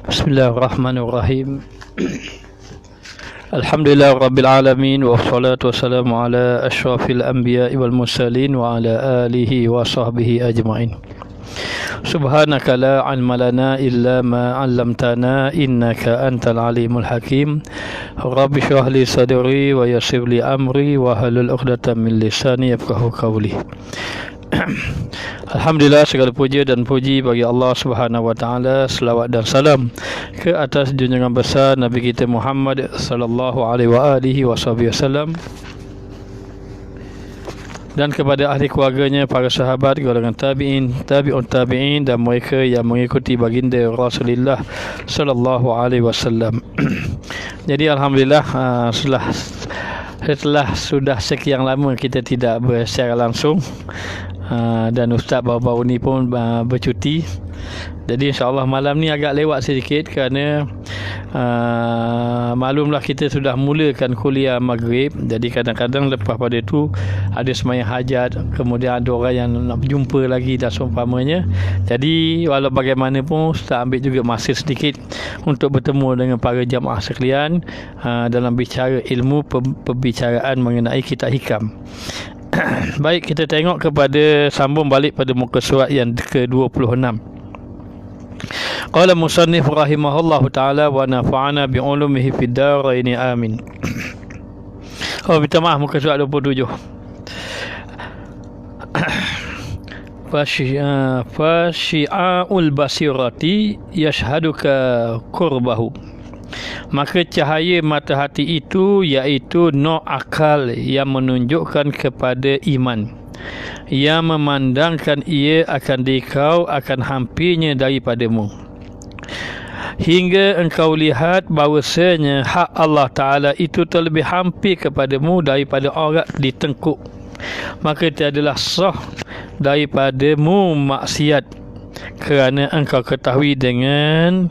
Bismillahirrahmanirrahim. Alhamdulillah Rabbil Alamin. Wassalatu wassalamu ala ashrafil anbiya wal mursalin wa ala alihi wa sahbihi ajma'in. Subhanaka la ilma lana illa ma 'allamtana innaka antal alimul hakim. Rabbi shrah li sadri wa yassir li amri wa halul 'uqdatam min lisani yafqahu qawli. Alhamdulillah, segala puja dan puji bagi Allah Subhanahu wa taala. Selawat dan salam ke atas junjungan besar Nabi kita Muhammad sallallahu alaihi wasallam dan kepada ahli keluarganya, para sahabat, golongan tabi'in, tabi'un tabi'in dan mereka yang mengikuti baginda Rasulullah sallallahu alaihi wasallam. Jadi alhamdulillah, setelah sudah sekian lama kita tidak bersecara langsung, dan Ustaz baru-baru ni pun bercuti. Jadi insyaAllah malam ni agak lewat sedikit kerana maklumlah kita sudah mulakan kuliah maghrib. Jadi kadang-kadang lepas pada tu ada sembahyang hajat, kemudian ada orang yang nak berjumpa lagi dan seumpamanya. Jadi walau bagaimanapun Ustaz ambil juga masa sedikit untuk bertemu dengan para jamaah sekalian dalam bicara ilmu perbicaraan mengenai kitab hikam. Baik, kita tengok kepada, sambung balik pada muka surat yang ke-26. Qala musannif rahimahullahu ta'ala wa nafa'ana bi'ulumihi fid daraini amin. Minta maaf, muka surat 27. Fasyi'a'ul basirati yashhaduka qurbahu. Maka cahaya mata hati itu iaitu nur akal yang menunjukkan kepada iman, yang memandangkan ia akan dikau akan hampirnya daripadamu, hingga engkau lihat bahawasanya hak Allah Ta'ala itu terlebih hampir kepadamu daripada orang ditengkuk. Maka tiadalah sah daripadamu maksiat, kerana engkau ketahui dengan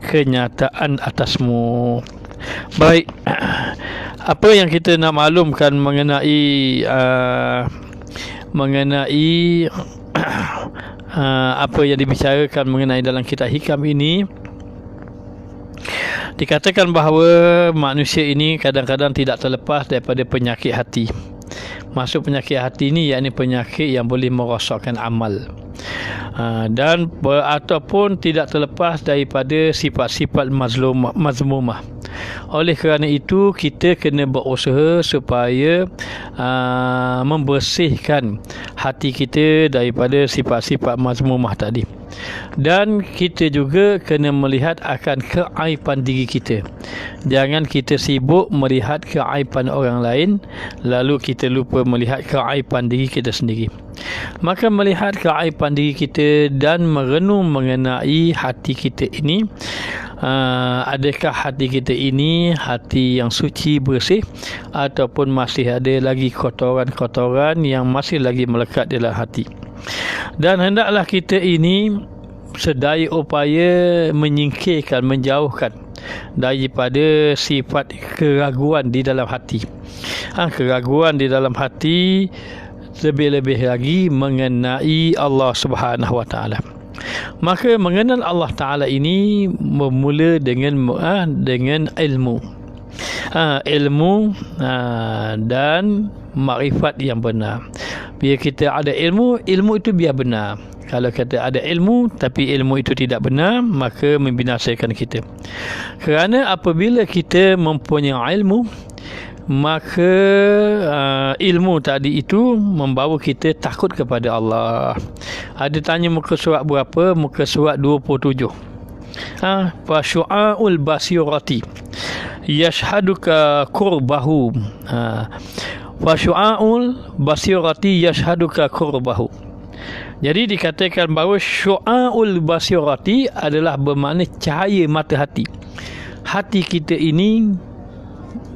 kenyataan atasmu. Baik, apa yang kita nak maklumkan mengenai apa yang dibicarakan mengenai dalam kitab hikam ini, dikatakan bahawa manusia ini kadang-kadang tidak terlepas daripada penyakit hati. Maksud penyakit hati ini yakni penyakit yang boleh merosakkan amal, dan ataupun tidak terlepas daripada sifat-sifat mazmumah. Oleh kerana itu kita kena berusaha supaya membersihkan hati kita daripada sifat-sifat mazmumah tadi. Dan kita juga kena melihat akan keaiban diri kita. Jangan kita sibuk melihat keaiban orang lain lalu kita lupa melihat keaiban diri kita sendiri. Maka melihat keaiban diri kita dan merenung mengenai hati kita ini, adakah hati kita ini hati yang suci, bersih, ataupun masih ada lagi kotoran-kotoran yang masih lagi melekat dalam hati. Dan hendaklah kita ini sedaya upaya menyingkirkan, menjauhkan daripada sifat keraguan di dalam hati. Keraguan di dalam hati, lebih-lebih lagi mengenai Allah Subhanahu wa taala. Maka mengenal Allah Ta'ala ini bermula dengan ilmu. Ilmu dan makrifat yang benar. Bila kita ada ilmu, ilmu itu biar benar. Kalau kita ada ilmu tapi ilmu itu tidak benar, maka membinasakan kita. Kerana apabila kita mempunyai ilmu, maka ilmu tadi itu membawa kita takut kepada Allah. Ada tanya muka surat berapa? Muka surat 27. Fasyu'a'ul basirati yashhaduka qurbahu. Fasyu'a'ul basirati yashhaduka qurbahu. Jadi dikatakan bahawa syu'a'ul basirati adalah bermakna cahaya mata hati. Hati kita ini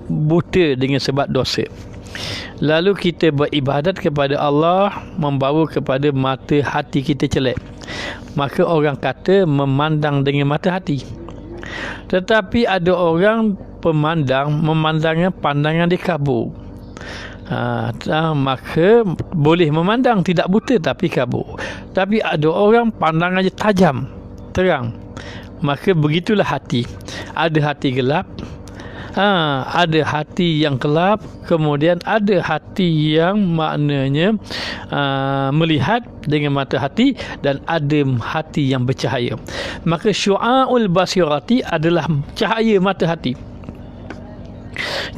buta dengan sebab dosa. Lalu kita beribadat kepada Allah membawa kepada mata hati kita jelek. Maka orang kata memandang dengan mata hati. Tetapi ada orang memandangnya pandangan dia kabur. Maka boleh memandang, tidak buta tapi kabur. Tapi ada orang pandangannya tajam, terang. Maka begitulah hati. Ada hati gelap, ada hati yang gelap, kemudian ada hati yang maknanya melihat dengan mata hati, dan ada hati yang bercahaya. Maka syu'aul basirati adalah cahaya mata hati.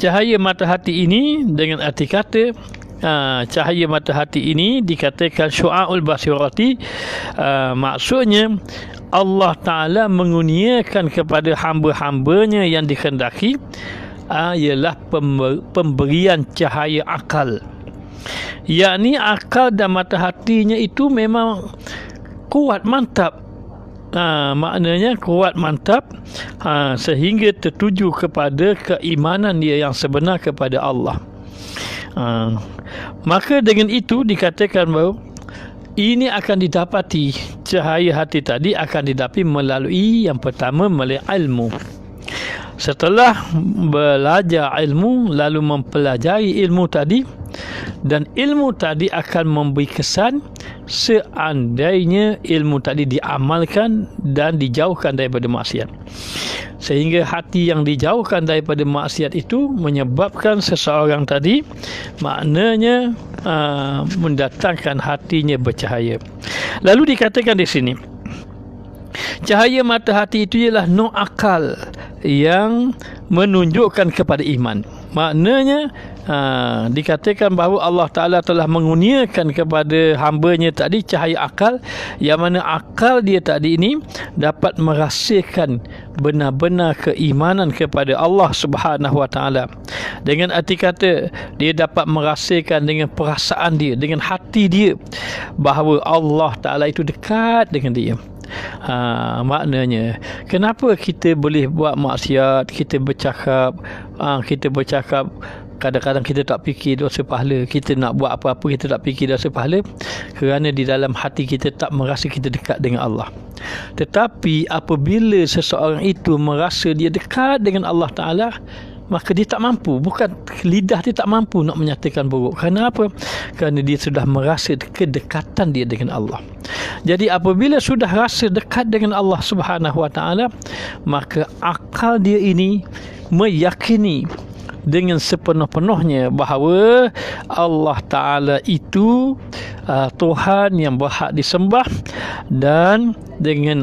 Cahaya mata hati ini dengan arti kata, cahaya mata hati ini dikatakan syu'aul basirati, maksudnya Allah Ta'ala mengurniakan kepada hamba-hambanya yang dikehendaki ialah pemberian cahaya akal. Yakni akal dan mata hatinya itu memang kuat, mantap. Maknanya kuat, mantap, sehingga tertuju kepada keimanan dia yang sebenar kepada Allah. Maka dengan itu dikatakan bahawa ini akan didapati, cahaya hati tadi akan didapati melalui yang pertama, melalui ilmu. Setelah belajar ilmu, lalu mempelajari ilmu tadi, dan ilmu tadi akan memberi kesan seandainya ilmu tadi diamalkan dan dijauhkan daripada maksiat. Sehingga hati yang dijauhkan daripada maksiat itu menyebabkan seseorang tadi maknanya mendatangkan hatinya bercahaya. Lalu dikatakan di sini, cahaya mata hati itu ialah nur akal yang menunjukkan kepada iman. Maknanya dikatakan bahawa Allah Ta'ala telah mengurniakan kepada hambanya tadi cahaya akal, yang mana akal dia tadi ini dapat merasakan benar-benar keimanan kepada Allah Subhanahu Wa Ta'ala. Dengan arti kata, dia dapat merasakan dengan perasaan dia, dengan hati dia, bahawa Allah Ta'ala itu dekat dengan dia. Maknanya kenapa kita boleh buat maksiat, kita bercakap kadang-kadang kita tak fikir dosa pahala, kita nak buat apa-apa kita tak fikir dosa pahala, kerana di dalam hati kita tak merasa kita dekat dengan Allah. Tetapi apabila seseorang itu merasa dia dekat dengan Allah Ta'ala, maka dia tak mampu, bukan lidah dia tak mampu nak menyatakan buruk. Kerana apa? Kerana dia sudah merasa kedekatan dia dengan Allah. Jadi apabila sudah rasa dekat dengan Allah Subhanahu Wa Ta'ala, maka akal dia ini meyakini dengan sepenuh-penuhnya bahawa Allah Ta'ala itu Tuhan yang berhak disembah, dan dengan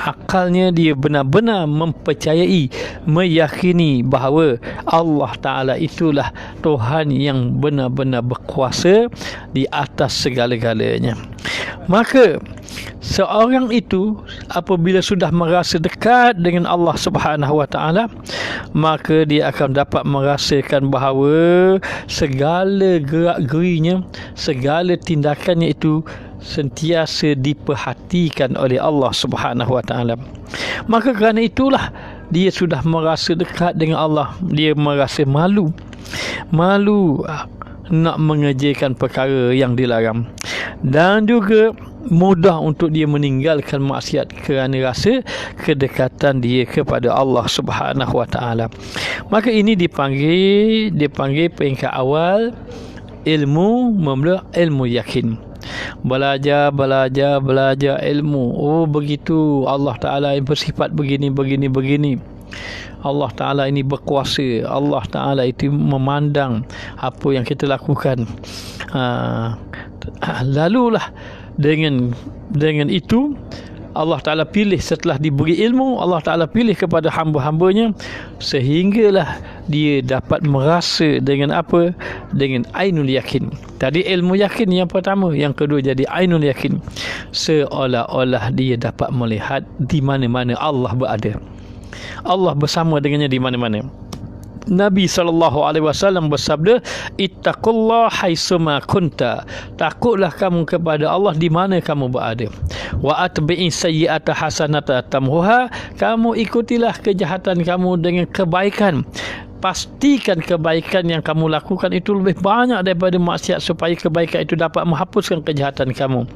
akalnya dia benar-benar mempercayai, meyakini bahawa Allah Ta'ala itulah Tuhan yang benar-benar berkuasa di atas segala-galanya. Maka seorang itu apabila sudah merasa dekat dengan Allah Subhanahu Wa Ta'ala, maka dia akan dapat merasakan bahawa segala gerak-gerinya, segala tindakannya itu sentiasa diperhatikan oleh Allah Subhanahu Wa Ta'ala. Maka kerana itulah dia sudah merasa dekat dengan Allah, dia merasa malu nak mengerjakan perkara yang dilarang, dan juga mudah untuk dia meninggalkan maksiat kerana rasa kedekatan dia kepada Allah Subhanahu Wa Ta'ala. Maka ini dipanggil peringkat awal ilmu, memula ilmu yakin. Belajar ilmu. Oh begitu, Allah Ta'ala yang bersifat begini. Allah Ta'ala ini berkuasa, Allah Ta'ala itu memandang apa yang kita lakukan. Lalulah dengan itu Allah Ta'ala pilih, setelah diberi ilmu, Allah Ta'ala pilih kepada hamba-hambanya, sehinggalah dia dapat merasa dengan apa? Dengan ainul yakin. Tadi ilmu yakin yang pertama, yang kedua jadi ainul yakin. Seolah-olah dia dapat melihat di mana-mana Allah berada, Allah bersama dengannya di mana-mana. Nabi SAW bersabda, ittaqullah haitsuma kunta, takutlah kamu kepada Allah di mana kamu berada. Wa atbi'i sayyi'ata hasanata tamhuha, kamu ikutilah kejahatan kamu dengan kebaikan, pastikan kebaikan yang kamu lakukan itu lebih banyak daripada maksiat, supaya kebaikan itu dapat menghapuskan kejahatan kamu.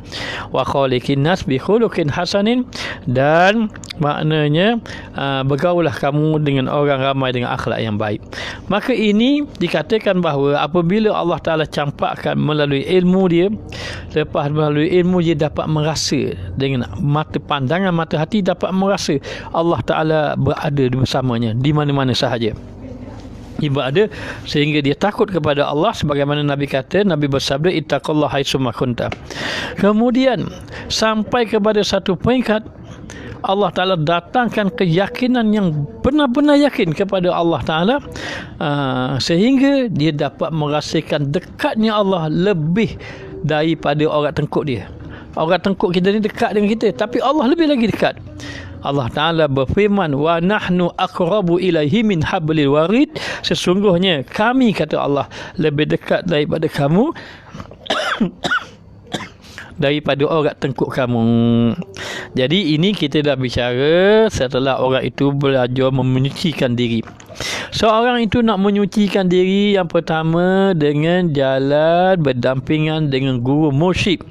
Wa khaliqin nas bi khuluqin hasanin, dan maknanya bergaulah kamu dengan orang ramai dengan akhlak yang baik. Maka ini dikatakan bahawa apabila Allah Ta'ala campakkan melalui ilmu dia, lepas melalui ilmu dia dapat merasa dengan mata pandangan mata hati, dapat merasa Allah Ta'ala berada bersamanya di mana-mana sahaja. Dia berada sehingga dia takut kepada Allah, sebagaimana Nabi kata, Nabi bersabda, ittaqullaha haitsuma kunta. Kemudian sampai kepada satu peringkat Allah Ta'ala datangkan keyakinan yang benar-benar yakin kepada Allah Ta'ala, sehingga dia dapat merasakan dekatnya Allah lebih daripada orang tengkuk dia. Orang tengkuk kita ni dekat dengan kita, tapi Allah lebih lagi dekat. Allah Ta'ala berfirman, wa nahnu aqrabu ilaihi min hablil warid, sesungguhnya kami, kata Allah, lebih dekat daripada kamu daripada orang tengkuk kamu. Jadi ini kita dah bicara setelah orang itu belajar menyucikan diri. Seorang itu nak menyucikan diri, yang pertama dengan jalan berdampingan dengan guru mursyid.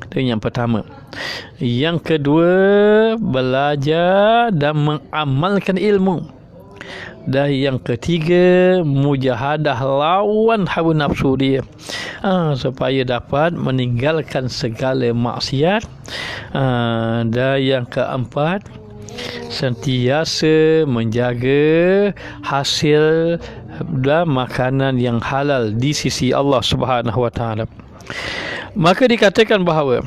Itu yang pertama. Yang kedua, belajar dan mengamalkan ilmu. Dan yang ketiga, mujahadah lawan hawa nafsu dia, supaya dapat meninggalkan segala maksiat. Dan yang keempat, sentiasa menjaga hasil dan makanan yang halal di sisi Allah Subhanahu wa taala. Maka dikatakan bahawa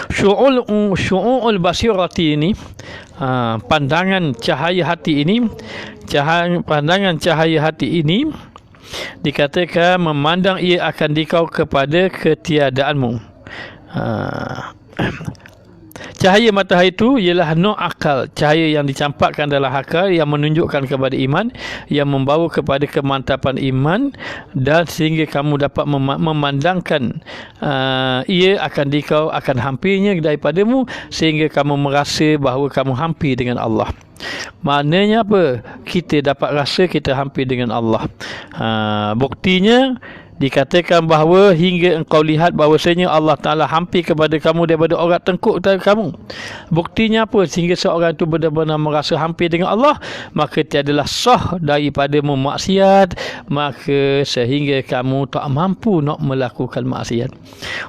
syu'ul basirati ini, pandangan cahaya hati ini, pandangan cahaya hati ini dikatakan memandang ia akan dikau kepada ketiadaanmu. Cahaya matahari itu ialah nur akal, cahaya yang dicampakkan dalam akal, yang menunjukkan kepada iman, yang membawa kepada kemantapan iman, dan sehingga kamu dapat memandangkan ia akan dikau, akan hampirnya daripadamu, sehingga kamu merasa bahawa kamu hampir dengan Allah. Maknanya apa? Kita dapat rasa kita hampir dengan Allah. Buktinya dikatakan bahawa hingga engkau lihat bahawasanya Allah Ta'ala hampir kepada kamu daripada orang tengkuk kamu. Buktinya apa? Sehingga seorang itu benar-benar merasa hampir dengan Allah, maka tiadalah sah daripada memaksiat, maka sehingga kamu tak mampu nak melakukan maksiat.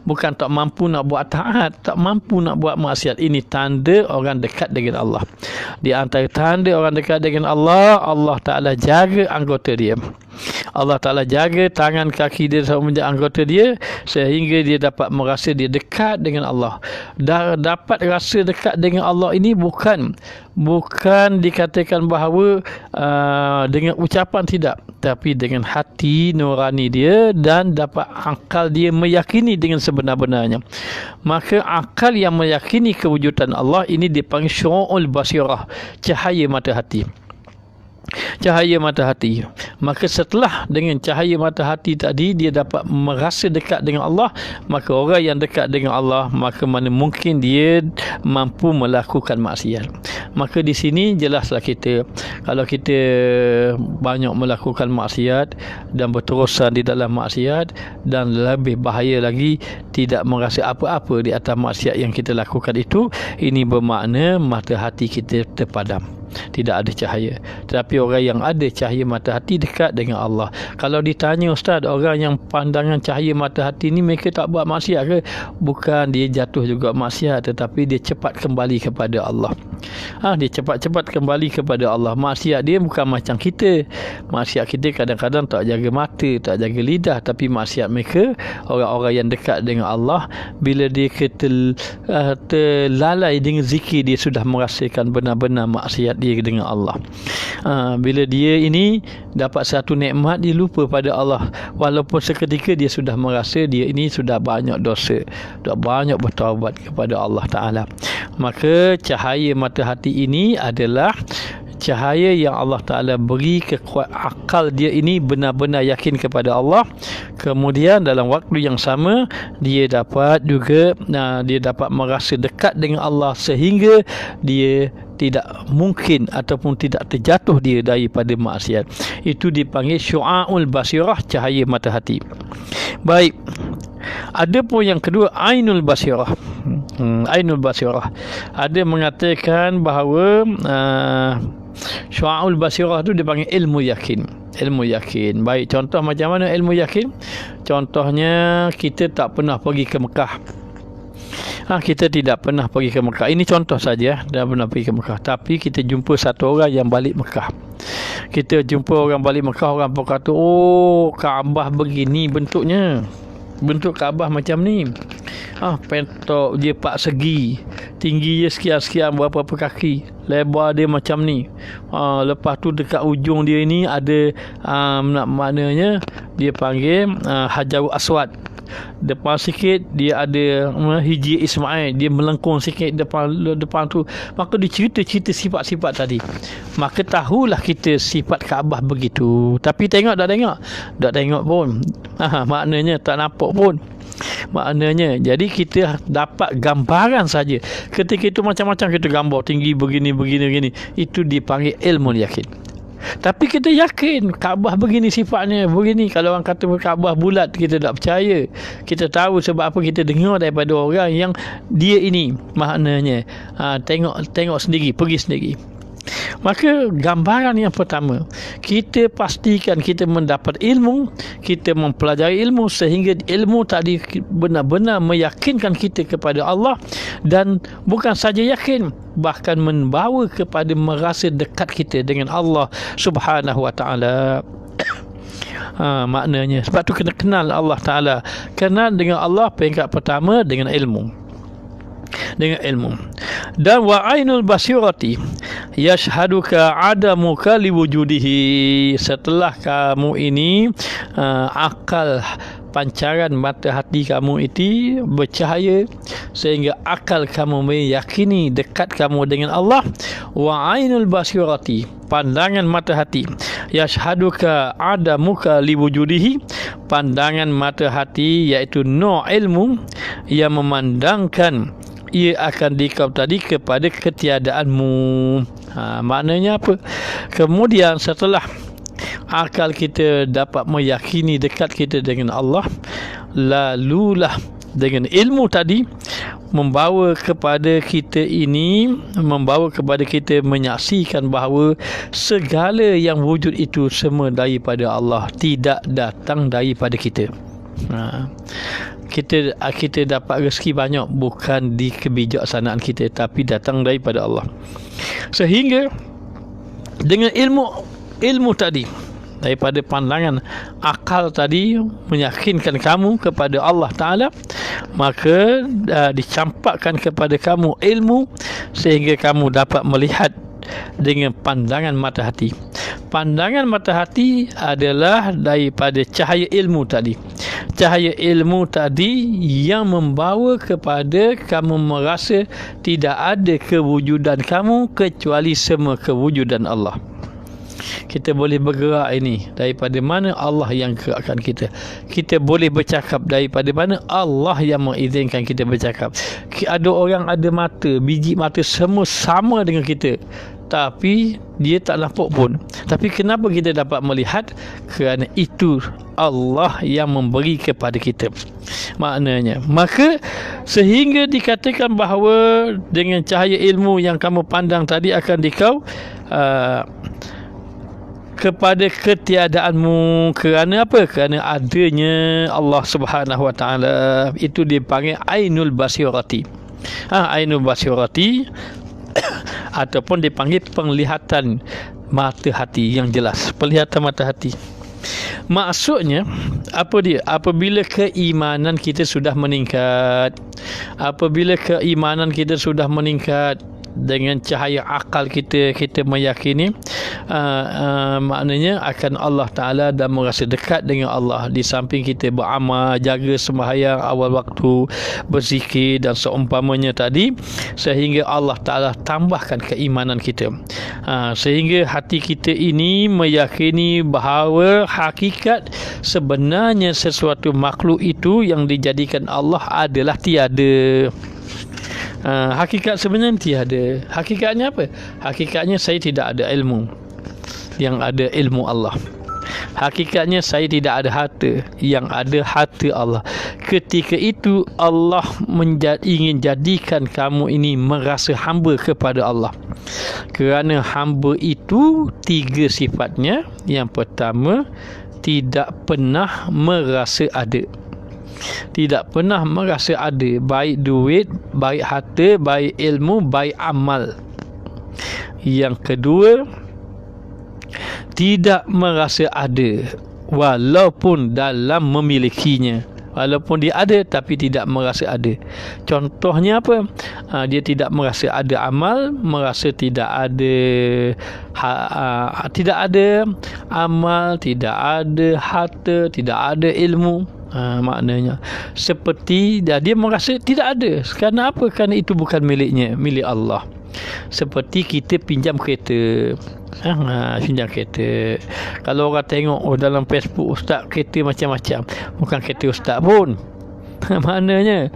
Bukan tak mampu nak buat taat, tak mampu nak buat maksiat. Ini tanda orang dekat dengan Allah. Di antara tanda orang dekat dengan Allah, Allah Ta'ala jaga anggota dia. Allah Ta'ala jaga tangan kaki dia semenjak anggota dia, sehingga dia dapat merasa dia dekat dengan Allah. Dapat rasa dekat dengan Allah ini bukan dikatakan bahawa dengan ucapan, tidak, tapi dengan hati nurani dia, dan dapat akal dia meyakini dengan sebenar-benarnya. Maka akal yang meyakini kewujudan Allah ini dipanggil syu'ul basirah, cahaya mata hati. Cahaya mata hati. Maka setelah dengan cahaya mata hati tadi dia dapat merasa dekat dengan Allah, maka orang yang dekat dengan Allah, maka mana mungkin dia mampu melakukan maksiat. Maka di sini jelaslah kita, kalau kita banyak melakukan maksiat dan berterusan di dalam maksiat, dan lebih bahaya lagi tidak merasa apa-apa di atas maksiat yang kita lakukan itu, ini bermakna mata hati kita terpadam, tidak ada cahaya. Tetapi orang yang ada cahaya mata hati dekat dengan Allah. Kalau ditanya, Ustaz, orang yang pandangan cahaya mata hati ni mereka tak buat maksiat ke? Bukan, dia jatuh juga maksiat, tetapi dia cepat kembali kepada Allah. Dia cepat-cepat kembali kepada Allah. Maksiat dia bukan macam kita. Maksiat kita kadang-kadang tak jaga mata, tak jaga lidah, tapi maksiat mereka, orang-orang yang dekat dengan Allah, bila dia terlalai dengan zikir, dia sudah merasakan benar-benar maksiat dia dengan Allah. Bila dia ini dapat satu nikmat, dia lupa pada Allah, walaupun seketika dia sudah merasa dia ini sudah banyak dosa, sudah banyak bertaubat kepada Allah Ta'ala. Maka cahaya mata hati ini adalah cahaya yang Allah Ta'ala beri kekuatan akal dia ini benar-benar yakin kepada Allah. Kemudian dalam waktu yang sama dia dapat juga dia dapat merasa dekat dengan Allah sehingga dia tidak mungkin ataupun tidak terjatuh dia daripada maksiat. Itu dipanggil syu'aul basirah, cahaya mata hati. Baik. Ada pun yang kedua, ainul basirah. Ainul basirah. Ada mengatakan bahawa syu'aul basirah tu dipanggil ilmu yakin. Ilmu yakin. Baik, contoh macam mana ilmu yakin? Contohnya kita tak pernah pergi ke Mekah. Kita tidak pernah pergi ke Mekah. Ini contoh saja, dah pernah pergi ke Mekah. Tapi kita jumpa satu orang yang balik Mekah. Kita jumpa orang balik Mekah, orang pun kata, oh, Kaabah begini bentuknya. Bentuk Kaabah macam ni. Pentok dia 4 segi. Tinggi dia sekian-sekian berapa kaki. Lebar dia macam ni. Lepas tu dekat ujung dia ni ada maknanya dia panggil Hajarul Aswad. Depan sikit dia ada Hijri Ismail, dia melengkung sikit depan tu. Maka dia cerita sifat-sifat tadi. Maka tahulah kita sifat Kaabah begitu. Tapi tengok tak tengok? Tak tengok pun. Maknanya tak nampak pun. Maknanya jadi kita dapat gambaran saja. Ketika itu macam-macam kita gambar tinggi begini. Itu dipanggil ilmu yakin. Tapi kita yakin Kaabah begini sifatnya, begini. Kalau orang kata Kaabah bulat, kita tak percaya. Kita tahu sebab apa, kita dengar daripada orang yang dia ini. Maknanya tengok sendiri, pergi sendiri. Maka gambaran yang pertama, kita pastikan kita mendapat ilmu, kita mempelajari ilmu sehingga ilmu tadi benar-benar meyakinkan kita kepada Allah, dan bukan saja yakin, bahkan membawa kepada merasa dekat kita dengan Allah Subhanahu Wa Taala. Maknanya sebab tu kena kenal Allah Taala. Kenal dengan Allah peringkat pertama dengan ilmu. Dan wa ainul basirati yashhaduka adamuka liwujudihi. Setelah kamu ini akal pancaran mata hati kamu itu bercahaya sehingga akal kamu meyakini dekat kamu dengan Allah. Wa ainul basirati, pandangan mata hati, yashhaduka adamuka liwujudihi, pandangan mata hati iaitu nur ilmu yang memandangkan ia akan dikau tadi kepada ketiadaanmu. Maknanya apa? Kemudian setelah akal kita dapat meyakini dekat kita dengan Allah, lalulah dengan ilmu tadi membawa kepada kita menyaksikan bahawa segala yang wujud itu semua daripada Allah, tidak datang daripada kita. Kita dapat rezeki banyak bukan di kebijaksanaan kita, tapi datang daripada Allah. Sehingga dengan ilmu tadi, daripada pandangan akal tadi meyakinkan kamu kepada Allah Ta'ala, maka dicampakkan kepada kamu ilmu sehingga kamu dapat melihat dengan pandangan mata hati. Pandangan mata hati adalah daripada cahaya ilmu tadi. Cahaya ilmu tadi yang membawa kepada kamu merasa tidak ada kewujudan kamu kecuali semua kewujudan Allah. Kita boleh bergerak ini daripada mana? Allah yang gerakkan kita. Kita boleh bercakap daripada mana? Allah yang mengizinkan kita bercakap. Ada orang ada mata, biji mata semua sama dengan kita, tapi dia tak nampak pun. Tapi kenapa kita dapat melihat? Kerana itu Allah yang memberi kepada kita. Maknanya, maka sehingga dikatakan bahawa dengan cahaya ilmu yang kamu pandang tadi akan dikau kepada ketiadaanmu. Kerana apa? Kerana adanya Allah Subhanahu Wa Taala. Itu dipanggil ainul basirati. Ainul basirati ataupun dipanggil penglihatan mata hati yang jelas. Penglihatan mata hati. Maksudnya apa dia? Apabila keimanan kita sudah meningkat, dengan cahaya akal kita meyakini, maknanya akan Allah Ta'ala dan merasa dekat dengan Allah. Di samping kita beramal, jaga sembahyang awal waktu, berzikir dan seumpamanya tadi, sehingga Allah Ta'ala tambahkan keimanan kita. Sehingga hati kita ini meyakini bahawa hakikat sebenarnya sesuatu makhluk itu yang dijadikan Allah adalah tiada. Hakikat sebenarnya tiada. Hakikatnya apa? Hakikatnya saya tidak ada ilmu, yang ada ilmu Allah. Hakikatnya saya tidak ada harta, yang ada harta Allah. Ketika itu Allah ingin jadikan kamu ini merasa hamba kepada Allah. Kerana hamba itu 3 sifatnya. Yang pertama, tidak pernah merasa ada. Tidak pernah merasa ada, baik duit, baik harta, baik ilmu, baik amal. Yang kedua, tidak merasa ada walaupun dalam memilikinya. Walaupun dia ada tapi tidak merasa ada. Contohnya apa? Dia tidak merasa ada amal, merasa tidak ada tidak ada amal, tidak ada harta, tidak ada ilmu. Maknanya seperti dia merasa tidak ada. Kerana apa? Kerana itu bukan miliknya, milik Allah. Seperti kita pinjam kereta. Pinjam kereta. Kalau orang tengok dalam Facebook, ustaz kereta macam-macam, bukan kereta ustaz pun. Maknanya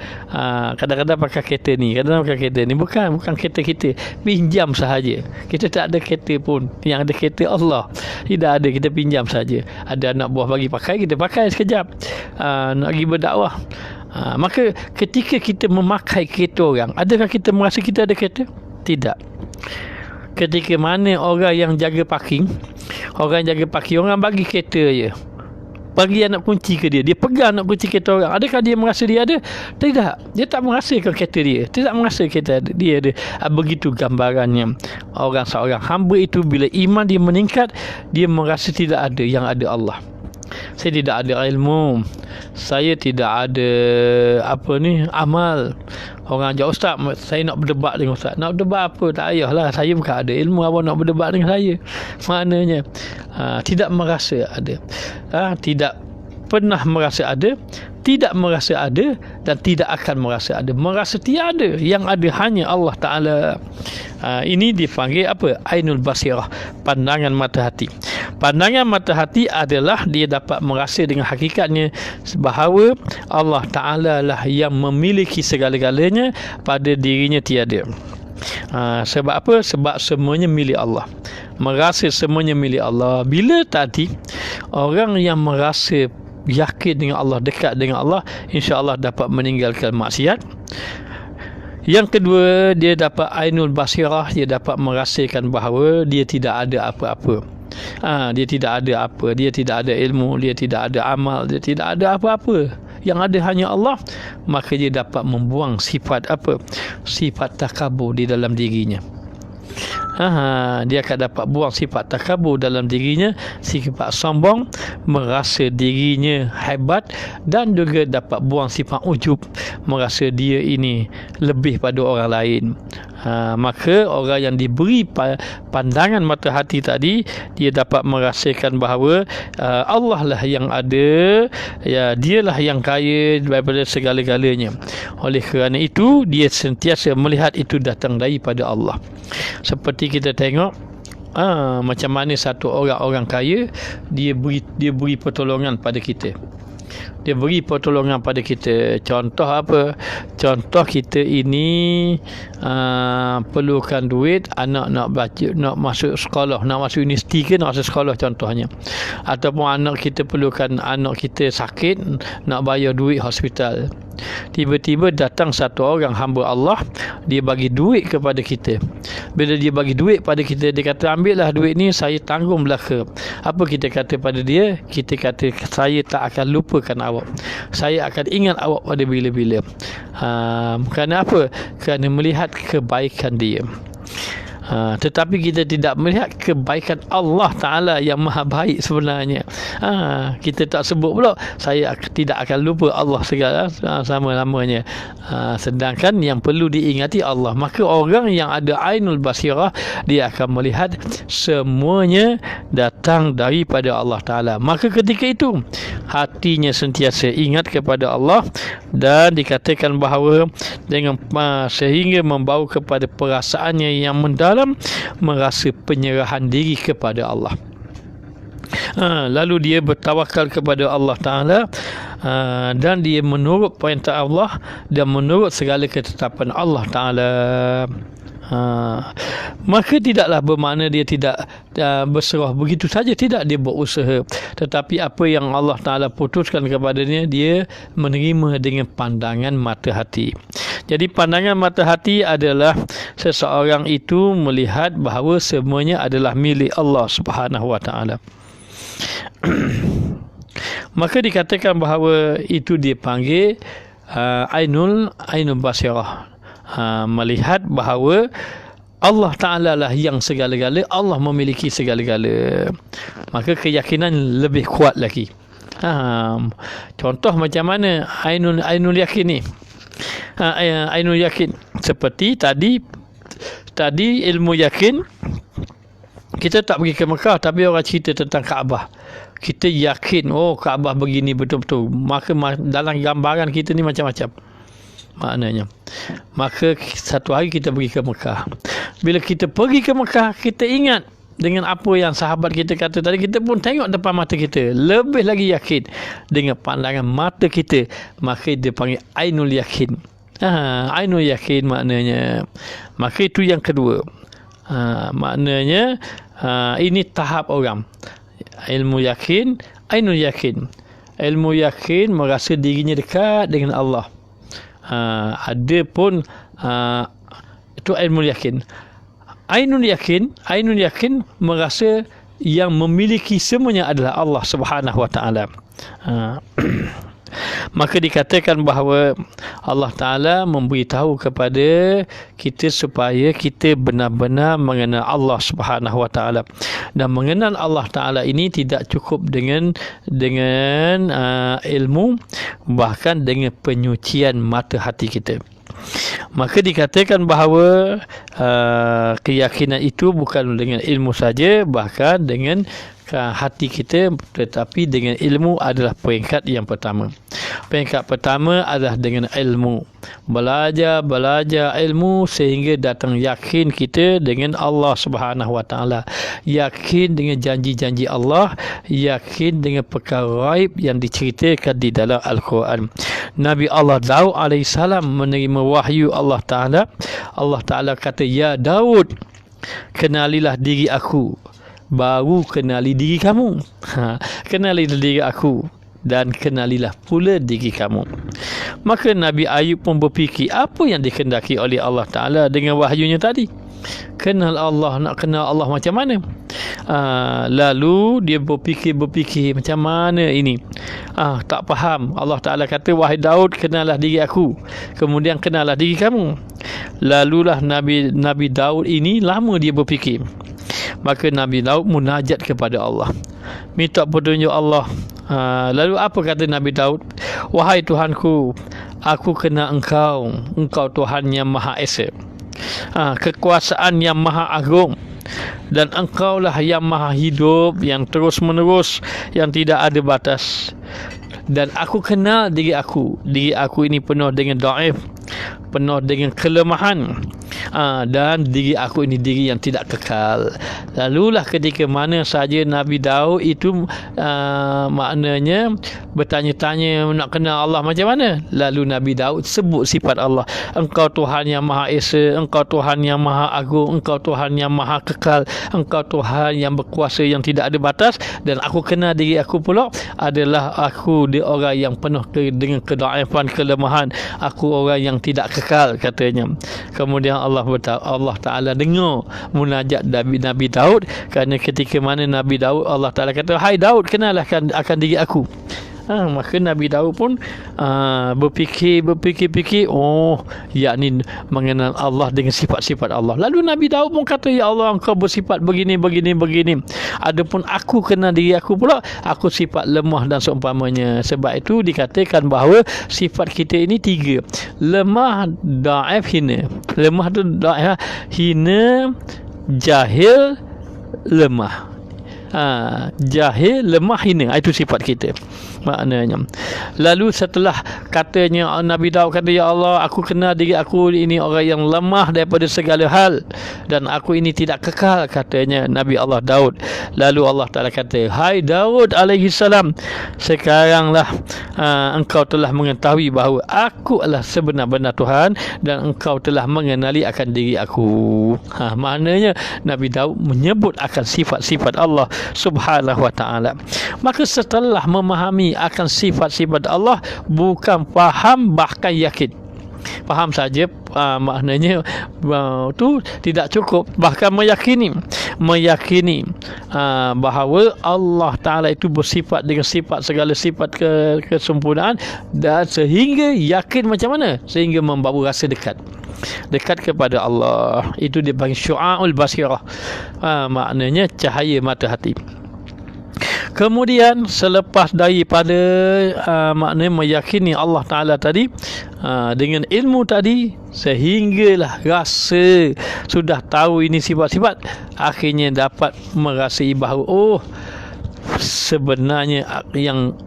kadang-kadang pakai kereta ni, kadang-kadang pakai kereta ni, bukan kereta kita, pinjam sahaja. Kita tak ada kereta pun, yang ada kereta Allah. Tidak ada, kita pinjam saja. Ada anak buah bagi pakai, kita pakai sekejap. Nak pergi berdakwah. Maka ketika kita memakai kereta orang, adakah kita merasa kita ada kereta? Tidak. Ketika mana orang yang jaga parking, orang bagi kereta je, bagi anak kunci ke dia pegang anak kunci kereta orang, adakah dia merasa dia ada? Tidak. Dia tak merasakan kereta dia, tidak merasa kereta dia ada. Begitu gambarannya seorang hamba itu. Bila iman dia meningkat, dia merasa tidak ada, yang ada Allah. Saya tidak ada ilmu, saya tidak ada amal. Orang jawab, ustaz, saya nak berdebat dengan ustaz. Nak berdebat apa? Tak payahlah, saya bukan ada ilmu, awak nak berdebat dengan saya. Maknanya tidak merasa ada. Tidak pernah merasa ada, tidak merasa ada, dan tidak akan merasa ada. Merasa tiada, yang ada hanya Allah Ta'ala. Ini dipanggil apa? Ainul basirah, pandangan mata hati. Pandangan mata hati adalah dia dapat merasa dengan hakikatnya bahawa Allah Ta'ala lah yang memiliki segala-galanya, pada dirinya tiada. Sebab apa? Sebab semuanya milik Allah. Merasa semuanya milik Allah. Bila tadi orang yang merasa yakin dengan Allah, dekat dengan Allah, insya-Allah dapat meninggalkan maksiat. Yang kedua, dia dapat ainul basirah, dia dapat merasakan bahawa dia tidak ada apa-apa. Dia tidak ada apa, dia tidak ada ilmu, dia tidak ada amal, dia tidak ada apa-apa. Yang ada hanya Allah. Maka dia dapat membuang sifat apa? Sifat takabur di dalam dirinya. Dia akan dapat buang sifat takabur dalam dirinya, sifat sombong, merasa dirinya hebat, dan juga dapat buang sifat ujub, merasa dia ini lebih pada orang lain. Maka orang yang diberi pandangan mata hati tadi, dia dapat merasakan bahawa Allah lah yang ada, ya, dialah yang kaya daripada segala-galanya. Oleh kerana itu, dia sentiasa melihat itu datang daripada Allah. Seperti kita tengok macam mana satu orang kaya, dia beri pertolongan pada kita. Dia beri pertolongan pada kita. Contoh apa? Contoh kita ini perlukan duit, anak nak baca, nak masuk sekolah, nak masuk universiti ke nak masuk sekolah contohnya. Ataupun anak kita perlukan, anak kita sakit, nak bayar duit hospital. Tiba-tiba datang satu orang hamba Allah, dia bagi duit kepada kita. Bila dia bagi duit pada kita, dia kata, ambillah duit ni, saya tanggung belaka. Apa kita kata pada dia? Kita kata, saya tak akan lupakan awak, saya akan ingat awak pada bila-bila. Kerana apa? Kerana melihat kebaikan dia. Tetapi kita tidak melihat kebaikan Allah Ta'ala yang maha baik sebenarnya. Kita tak sebut pula, saya tidak akan lupa Allah segala sama-lamanya. Sedangkan yang perlu diingati Allah. Maka orang yang ada ainul basirah, dia akan melihat semuanya datang daripada Allah Ta'ala. Maka ketika itu hatinya sentiasa ingat kepada Allah, dan dikatakan bahawa dengan sehingga membawa kepada perasaannya yang mendalam, merasa penyerahan diri kepada Allah. Lalu dia bertawakal kepada Allah Ta'ala, dan dia menurut perintah Allah dan menurut segala ketetapan Allah Ta'ala. Maka tidaklah bermakna dia tidak berserah begitu saja, tidak, dia berusaha, tetapi apa yang Allah Ta'ala putuskan kepadanya, dia menerima dengan pandangan mata hati. Jadi pandangan mata hati adalah seseorang itu melihat bahawa semuanya adalah milik Allah Subhanahu Wa Ta'ala. Maka dikatakan bahawa itu dipanggil ainul basirah, melihat bahawa Allah Ta'ala lah yang segala-gala, Allah memiliki segala-gala. Maka keyakinan lebih kuat lagi. Contoh macam mana ainul yakin ni? Ainul yakin seperti tadi ilmu yakin, kita tak pergi ke Mekah tapi orang cerita tentang Kaabah, kita yakin Kaabah begini betul-betul, maka dalam gambaran kita ni macam-macam maknanya. Maka satu hari kita pergi ke Mekah, bila kita pergi ke Mekah, kita ingat dengan apa yang sahabat kita kata tadi, kita pun tengok depan mata kita, lebih lagi yakin dengan pandangan mata kita, maka dia panggil ainul yakin. Ainul yakin maknanya. Maka itu yang kedua. Maknanya ini tahap orang. Ilmu yakin, ainul yakin. Ilmu yakin merasa dirinya dekat dengan Allah. Ada pun itu ilmu yakin. Ainul yakin merasa yang memiliki semuanya adalah Allah Subhanahu Wa Ta'ala. Maka dikatakan bahawa Allah Ta'ala memberitahu kepada kita supaya kita benar-benar mengenal Allah Subhanahu Wa Ta'ala. Dan mengenal Allah Ta'ala ini tidak cukup dengan ilmu, bahkan dengan penyucian mata hati kita. Maka dikatakan bahawa keyakinan itu bukan dengan ilmu saja, bahkan dengan hati kita, tetapi dengan ilmu adalah peringkat yang pertama. Peringkat pertama adalah dengan ilmu. Belajar ilmu sehingga datang yakin kita dengan Allah Subhanahu Wa Ta'ala. Yakin dengan janji-janji Allah, yakin dengan perkara ghaib yang diceritakan di dalam Al-Quran. Nabi Allah Daud alaihissalam menerima wahyu Allah Ta'ala. Allah Ta'ala kata, "Ya Daud, kenalilah diri aku, baru kenali diri kamu." Kenalilah diri aku dan kenalilah pula diri kamu. Maka Nabi Ayub pun berfikir apa yang dikehendaki oleh Allah Ta'ala dengan wahyunya tadi. Kenal Allah, nak kenal Allah macam mana? Lalu dia berfikir macam mana ini? Tak faham. Allah Ta'ala kata, "Wahai Daud, kenallah diri aku, kemudian kenallah diri kamu." Lalulah Nabi Daud ini lama dia berfikir. Maka Nabi Daud munajat kepada Allah, minta petunjuk Allah. Lalu apa kata Nabi Daud? "Wahai Tuhanku, aku kenal Engkau Tuhan yang Maha Esa, kekuasaan yang Maha Agung, dan Engkaulah yang Maha Hidup, yang terus menerus, yang tidak ada batas. Dan aku kenal diri aku ini penuh dengan dhaif, penuh dengan kelemahan, dan diri aku ini diri yang tidak kekal." Lalulah ketika mana saja Nabi Daud itu maknanya bertanya-tanya nak kenal Allah macam mana, lalu Nabi Daud sebut sifat Allah. "Engkau Tuhan yang Maha Esa, Engkau Tuhan yang Maha Agung, Engkau Tuhan yang Maha Kekal, Engkau Tuhan yang berkuasa, yang tidak ada batas, dan aku kenal diri aku pula adalah aku dia orang yang penuh dengan kedaifan, kelemahan, aku orang yang tidak kekal," katanya. Kemudian Allah Ta'ala dengar munajat Nabi Daud, kerana ketika mana Nabi Daud, Allah Ta'ala kata, "Hai Daud, kenallah akan diri aku." Maka Nabi Daud pun berfikir, yakni mengenal Allah dengan sifat-sifat Allah. Lalu Nabi Daud pun kata, "Ya Allah, Engkau bersifat begini. Adapun aku kenal diri aku pula, aku sifat lemah dan seumpamanya." Sebab itu dikatakan bahawa sifat kita ini tiga: lemah, dhaif, hina. Lemah tu dhaif, hina, jahil, lemah. jahil, lemah, hina. Itu sifat kita maknanya. Lalu setelah katanya Nabi Daud kata, ya Allah, aku kenal diri aku ini orang yang lemah daripada segala hal dan aku ini tidak kekal, katanya Nabi Allah Daud. Lalu Allah Ta'ala kata, hai Daud alaihi salam, sekaranglah engkau telah mengetahui bahawa aku adalah sebenar-benar Tuhan dan engkau telah mengenali akan diri aku. Maknanya Nabi Daud menyebut akan sifat-sifat Allah Subhanahu wa Ta'ala. Maka setelah memahami akan sifat-sifat Allah, bukan faham, bahkan yakin. Faham saja maknanya tu tidak cukup, bahkan meyakini bahawa Allah Ta'ala itu bersifat dengan sifat, segala sifat kesempurnaan, dan sehingga yakin macam mana, sehingga membawa rasa dekat kepada Allah. Itu dipanggil syu'aul basirah, maknanya cahaya mata hati. Kemudian selepas daripada maknanya meyakini Allah Ta'ala tadi dengan ilmu tadi, sehinggalah rasa sudah tahu ini sifat-sifat, akhirnya dapat merasai bahawa sebenarnya yang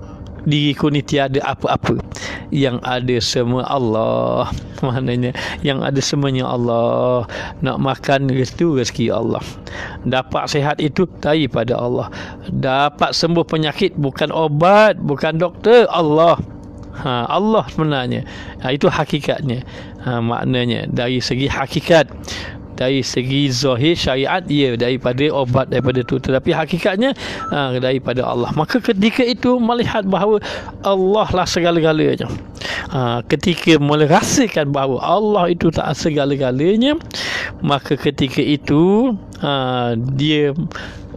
diriku ni tiada apa-apa, yang ada semua Allah. Maknanya yang ada semuanya Allah. Nak makan itu rezeki Allah, dapat sihat itu daripada Allah, dapat sembuh penyakit bukan obat, bukan doktor, Allah. Allah sebenarnya. Itu hakikatnya. Maknanya dari segi hakikat, dari segi zahir syariat, ia daripada obat, daripada itu, tetapi hakikatnya daripada Allah. Maka ketika itu melihat bahawa Allah lah segala-galanya, ketika merasakan bahawa Allah itu tak segala-galanya, maka ketika itu dia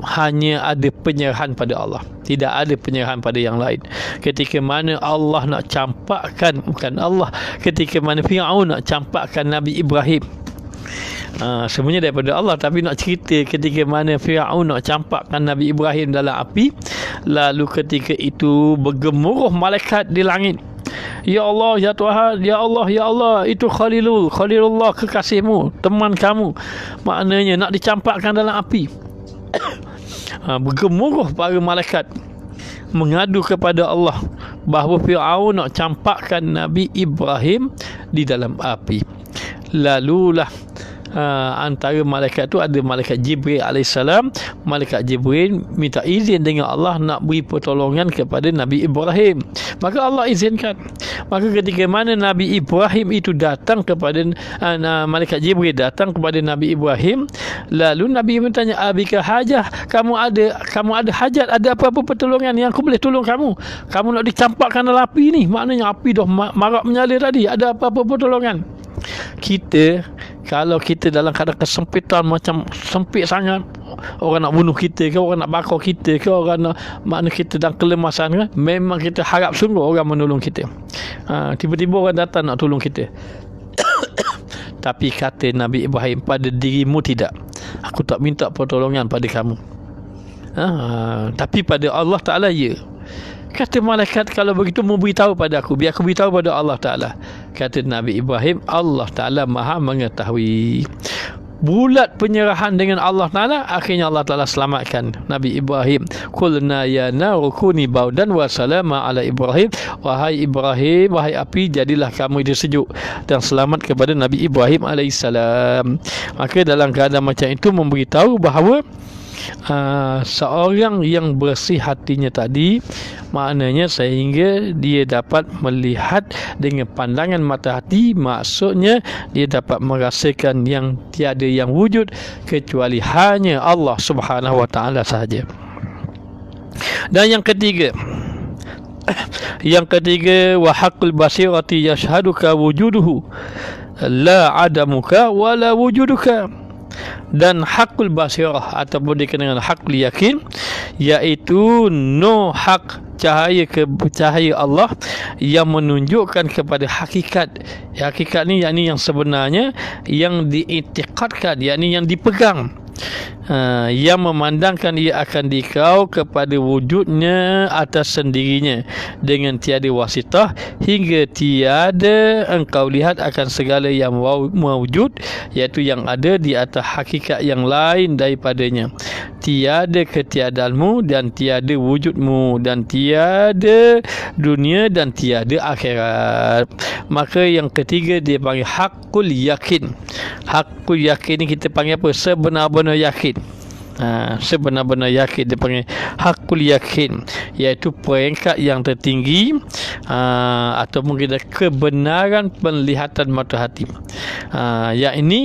hanya ada penyerahan pada Allah, tidak ada penyerahan pada yang lain. Ketika mana Allah nak campakkan, bukan Allah, ketika mana Fir'aun nak campakkan Nabi Ibrahim, sebenarnya daripada Allah, tapi nak cerita ketika mana Fir'aun nak campakkan Nabi Ibrahim dalam api, lalu ketika itu bergemuruh malaikat di langit, ya Allah, ya Tuhan, ya Allah, ya Allah, itu Khalilullah, kekasihmu, teman kamu, maknanya nak dicampakkan dalam api. Bergemuruh para malaikat mengadu kepada Allah bahawa Fir'aun nak campakkan Nabi Ibrahim di dalam api. Lalulah antara malaikat tu ada malaikat Jibril alaihissalam. Malaikat Jibril minta izin dengan Allah nak beri pertolongan kepada Nabi Ibrahim, maka Allah izinkan. Maka ketika mana Nabi Ibrahim itu datang kepada malaikat Jibril datang kepada Nabi Ibrahim, lalu Nabi bertanya, abika hajah, kamu ada hajat, ada apa-apa pertolongan yang aku boleh tolong kamu nak dicampakkan dalam api ni, maknanya api dah marak menyala tadi, ada apa-apa pertolongan. Kalau kita dalam keadaan kesempitan, macam sempit sangat, orang nak bunuh kita ke, orang nak bakar kita ke, orang nak, makna kita dalam kelemasan ke, memang kita harap sungguh orang menolong kita. Tiba-tiba orang datang nak tolong kita. Tapi kata Nabi Ibrahim, pada dirimu tidak, aku tak minta pertolongan pada kamu, tapi pada Allah Ta'ala ya. Kata malaikat, kalau begitu mau beritahu pada aku, biar aku beritahu pada Allah Ta'ala. Kata Nabi Ibrahim, Allah Ta'ala maha mengetahui. Bulat penyerahan dengan Allah Ta'ala, akhirnya Allah Ta'ala selamatkan Nabi Ibrahim. Qulna ya naru kuni baudan wa salama ala Ibrahim. Wahai Ibrahim, wahai api, jadilah kamu itu sejuk dan selamat kepada Nabi Ibrahim alaihissalam. Maka dalam keadaan macam itu memberitahu bahawa seorang yang bersih hatinya tadi, maknanya sehingga dia dapat melihat dengan pandangan mata hati, maksudnya dia dapat merasakan yang tiada yang wujud kecuali hanya Allah Subhanahu wa Ta'ala sahaja. Dan yang ketiga, wa haqqul basirati yashhaduka wujuduhu la adamuka wala wujuduka. Dan hakul basirah ataupun dikenal dengan hakul yakin, iaitu hak cahaya Allah yang menunjukkan kepada hakikat. Hakikat ni yakni yang sebenarnya, yang diiktikadkan, yakni yang dipegang, yang memandangkan ia akan dikau kepada wujudnya atas sendirinya dengan tiada wasitah, hingga tiada engkau lihat akan segala yang mawujud, iaitu yang ada di atas hakikat yang lain daripadanya. tiada ketiadaanmu dan tiada wujudmu, dan tiada dunia dan tiada akhirat. Maka yang ketiga dia panggil hakul yakin. Hakul yakin ni kita panggil apa? Sebenar-benar yakin. Sebenar-benar yakin, dia panggil hakul yakin, iaitu peringkat yang tertinggi atau mungkin kebenaran penglihatan mata hati. Yang ini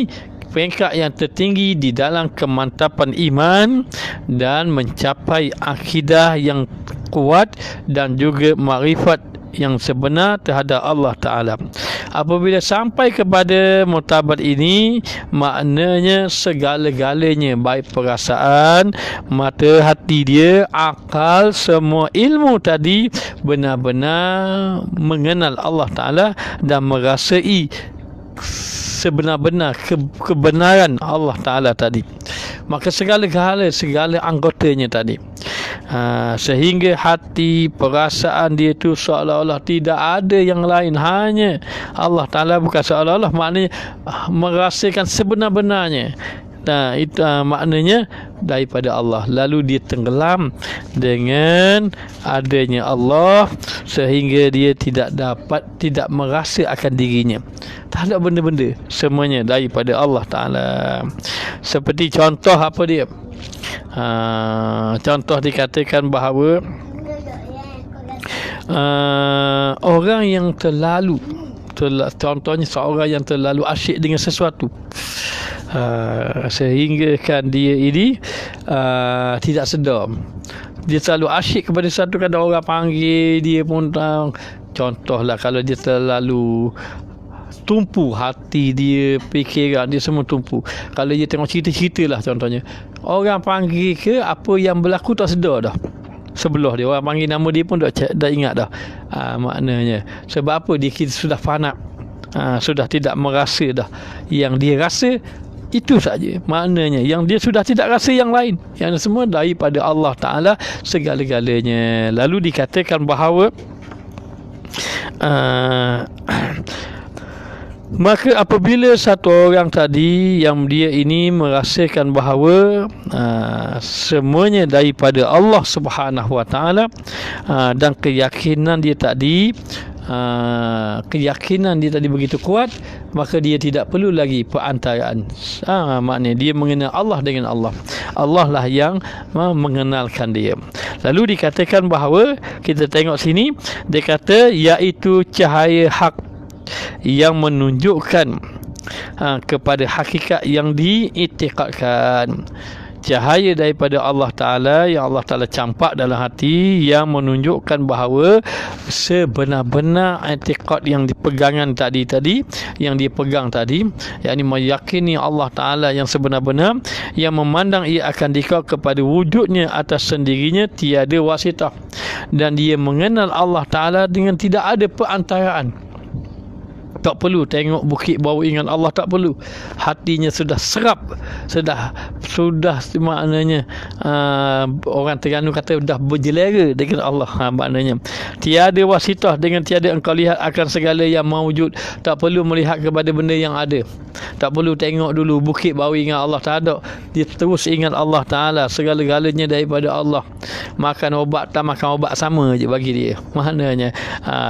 peringkat yang tertinggi di dalam kemantapan iman dan mencapai akidah yang kuat dan juga makrifat yang sebenar terhadap Allah Ta'ala. Apabila sampai kepada martabat ini, maknanya segala-galanya, baik perasaan, mata hati dia, akal, semua ilmu tadi benar-benar mengenal Allah Ta'ala dan merasai sebenar-benar kebenaran Allah Ta'ala tadi. Maka segala-gala, segala anggotanya tadi, sehingga hati, perasaan dia tu seolah-olah tidak ada yang lain, hanya Allah Ta'ala. Bukan seolah-olah, maknanya merasakan sebenar-benarnya. Itu maknanya daripada Allah. Lalu dia tenggelam dengan adanya Allah, sehingga dia tidak merasa akan dirinya. Tak ada benda-benda, semuanya daripada Allah Ta'ala. Seperti contoh apa dia? Contoh dikatakan bahawa orang yang terlalu, contohnya seorang yang terlalu asyik dengan sesuatu, sehingga kan dia ini tidak sedar. Dia selalu asyik kepada sesuatu, kadang orang panggil dia pun contohlah kalau dia terlalu tumpu hati dia, fikiran dia semua tumpu. Kalau dia tengok cerita-cerita lah contohnya, orang panggil ke apa yang berlaku tak sedar dah. Sebelah dia orang panggil nama dia pun dah ingat dah. Maknanya sebab apa? Dia sudah fanat, sudah tidak merasa dah. Yang dia rasa itu saja. Maknanya yang dia sudah tidak rasa yang lain, yang semua daripada Allah Ta'ala segala-galanya. Lalu dikatakan bahawa maka apabila satu orang tadi yang dia ini merasakan bahawa semuanya daripada Allah Subhanahu Wa Taala, dan keyakinan dia tadi begitu kuat, maka dia tidak perlu lagi perantaraan. Maknanya dia mengenal Allah dengan Allah. Allah lah yang mengenalkan dia. Lalu dikatakan bahawa, kita tengok sini, dia kata iaitu cahaya hak yang menunjukkan kepada hakikat yang diiktikadkan. Cahaya daripada Allah Ta'ala yang Allah Ta'ala campak dalam hati, yang menunjukkan bahawa sebenar-benar i'tikad yang dipegangan tadi yang dia pegang tadi, yakni meyakini Allah Ta'ala yang sebenar-benar, yang memandang ia akan dikau kepada wujudnya atas sendirinya, tiada wasitah, dan dia mengenal Allah Ta'ala dengan tidak ada perantaraan. Tak perlu tengok bukit baru ingat Allah, tak perlu. Hatinya sudah serap, sudah maknanya orang Terengganu kata dah berjelera dengan Allah. Maknanya tiada wasitah, dengan tiada engkau lihat akan segala yang mawujud. Tak perlu melihat kepada benda yang ada, tak perlu tengok dulu bukit baru ingat Allah, tak ada. Dia terus ingat Allah Ta'ala, segala-galanya daripada Allah. Makan obat tak makan obat sama je bagi dia. Maknanya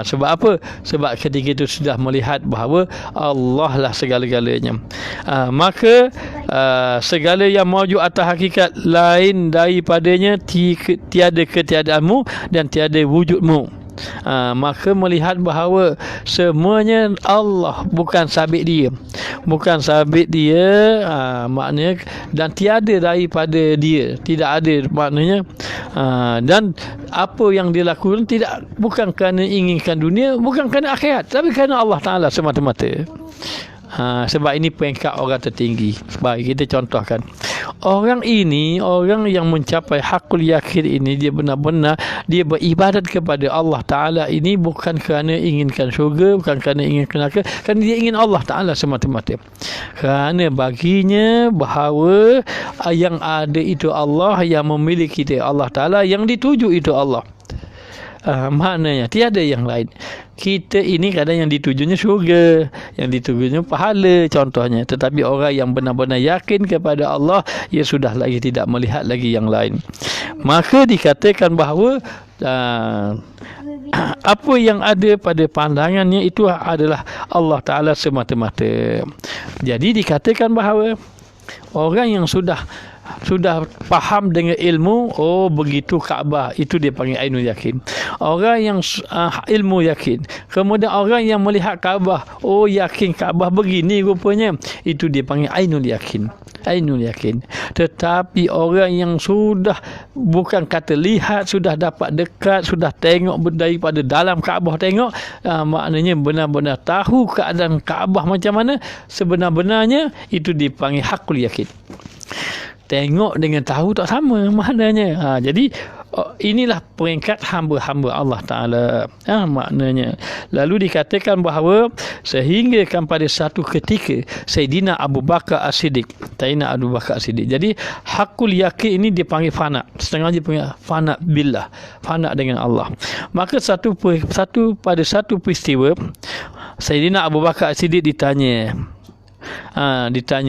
sebab apa? Sebab ketika itu sudah melihat bahawa Allah lah segala-galanya. Maka segala yang mawujud atas hakikat lain daripadanya tiada ketiadaanmu dan tiada wujudmu. Maka melihat bahawa semuanya Allah, bukan sabit dia, maknanya, dan tiada daripada dia, tidak ada maknanya. Dan apa yang dia lakukan bukan kerana inginkan dunia, bukan kerana akhirat, tapi kerana Allah Ta'ala semata-mata. Sebab ini peringkat orang tertinggi. Baik, kita contohkan orang ini, orang yang mencapai hakul yakin ini, dia benar-benar dia beribadat kepada Allah Ta'ala ini bukan kerana inginkan syurga, bukan kerana inginkan neraka, kerana dia ingin Allah Ta'ala semata-mata. Kerana baginya bahawa yang ada itu Allah, yang memiliki itu Allah Ta'ala, yang dituju itu Allah. Maknanya tiada yang lain. kita ini kadang yang ditujunya syurga, yang ditujunya pahala contohnya. Tetapi orang yang benar-benar yakin kepada Allah, ia sudah lagi tidak melihat lagi yang lain. Maka dikatakan bahawa apa yang ada pada pandangannya itu adalah Allah Ta'ala semata-mata. Jadi dikatakan bahawa orang yang sudah faham dengan ilmu, oh begitu Kaabah, itu dia panggil ainul yakin. Orang yang ilmu yakin, kemudian orang yang melihat Kaabah, oh yakin Kaabah begini rupanya, itu dia panggil ainul yakin. Ainul yakin. Tetapi orang yang sudah bukan kata lihat, sudah dapat dekat, sudah tengok daripada dalam Kaabah tengok, maknanya benar-benar tahu keadaan Kaabah macam mana sebenar-benarnya, itu dipanggil hakul yakin. Tengok dengan tahu tak sama maknanya. Jadi inilah peringkat hamba-hamba Allah Ta'ala, maknanya. Lalu dikatakan bahawa sehingga kan pada satu ketika Sayyidina Abu Bakar As-Siddiq, jadi hakul yakin ini dipanggil fana, setengah dia panggil fana billah, fana dengan Allah. Maka pada satu peristiwa Sayyidina Abu Bakar As-Siddiq ditanya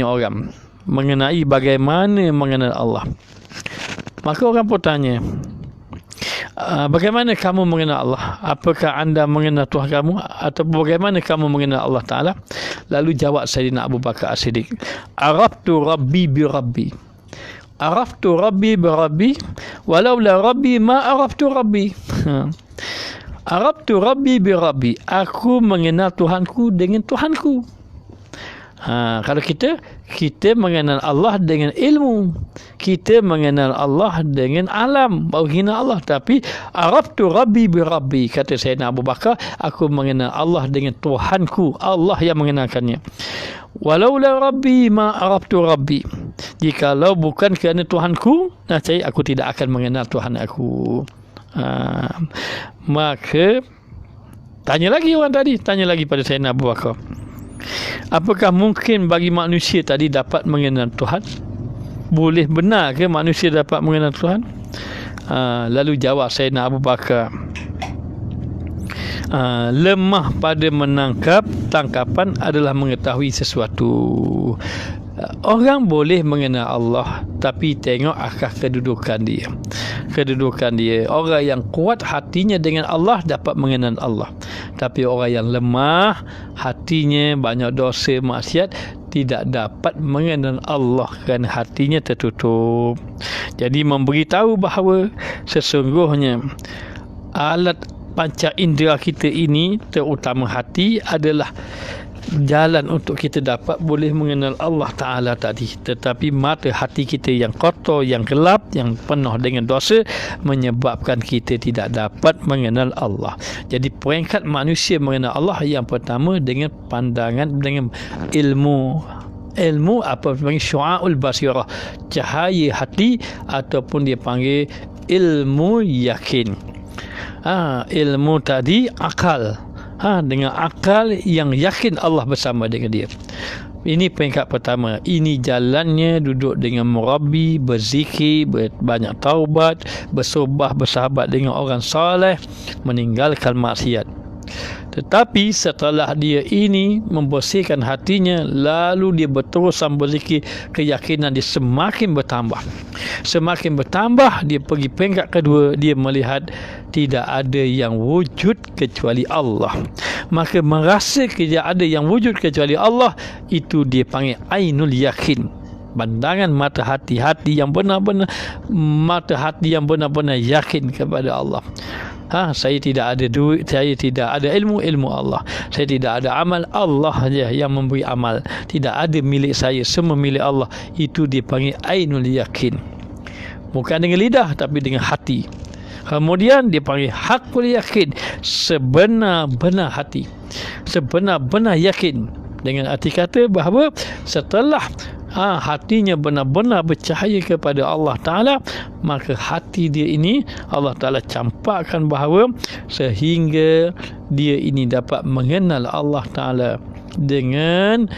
orang mengenai bagaimana mengenal Allah. Maka orang pun tanya, bagaimana kamu mengenal Allah? Apakah anda mengenal Tuhan kamu? Atau bagaimana kamu mengenal Allah Ta'ala? Lalu jawab Sayyidina Abu Bakar As-Siddiq, Araftu Rabbi bi Rabbi. Araftu Rabbi bi Rabbi, walau la Rabbi ma araftu Rabbi. Araftu Rabbi bi Rabbi. Aku mengenal Tuhanku dengan Tuhanku. Kalau kita mengenal Allah dengan ilmu, kita mengenal Allah dengan alam, baru hina Allah. Tapi araftu Rabbi bi Rabbi, kata Sayyidina Abu Bakar, aku mengenal Allah dengan Tuhanku, Allah yang mengenalkannya. Walaula Rabbi ma araftu Rabbi. Jikalau bukan kerana Tuhanku, aku tidak akan mengenal Tuhan aku. Maka tanya lagi pada Sayyidina Abu Bakar, apakah mungkin bagi manusia tadi dapat mengenal Tuhan? Boleh benar ke manusia dapat mengenal Tuhan? Lalu jawab Sayyidina Abu Bakar, lemah pada menangkap tangkapan adalah mengetahui sesuatu. Orang boleh mengenal Allah, tapi tengok akar kedudukan dia. Orang yang kuat hatinya dengan Allah dapat mengenal Allah. Tapi orang yang lemah hatinya, banyak dosa maksiat, tidak dapat mengenal Allah kerana hatinya tertutup. Jadi memberitahu bahawa sesungguhnya alat panca indera kita ini, terutama hati, adalah jalan untuk kita dapat boleh mengenal Allah Ta'ala tadi. Tetapi mata hati kita yang kotor, yang gelap, yang penuh dengan dosa, menyebabkan kita tidak dapat mengenal Allah. Jadi peringkat manusia mengenal Allah yang pertama dengan pandangan, dengan ilmu apa panggil syu'aul basirah, cahaya hati, ataupun dia panggil ilmu yakin. Ilmu tadi akal, dengan akal yang yakin Allah bersama dengan dia. Ini peringkat pertama. Ini jalannya duduk dengan murabbi, berzikir, banyak taubat, bersahabat dengan orang saleh, meninggalkan maksiat. Tetapi setelah dia ini membersihkan hatinya, lalu dia berterusan berzikir, keyakinan dia semakin bertambah. Dia pergi peringkat kedua, dia melihat tidak ada yang wujud kecuali Allah. Maka merasa tidak ada yang wujud kecuali Allah, itu dia panggil ainul yakin. Pandangan mata hati yang benar-benar yakin kepada Allah. Saya tidak ada duit, saya tidak ada ilmu Allah. Saya tidak ada amal, Allah saja yang memberi amal. Tidak ada milik saya, semua milik Allah. Itu dipanggil ainul yakin. Bukan dengan lidah, tapi dengan hati. Kemudian dia panggil hakul yakin, sebenar-benar hati, sebenar-benar yakin. Dengan arti kata bahawa setelah hatinya benar-benar bercahaya kepada Allah Ta'ala, maka hati dia ini Allah Ta'ala campakkan bahawa sehingga dia ini dapat mengenal Allah Ta'ala dengan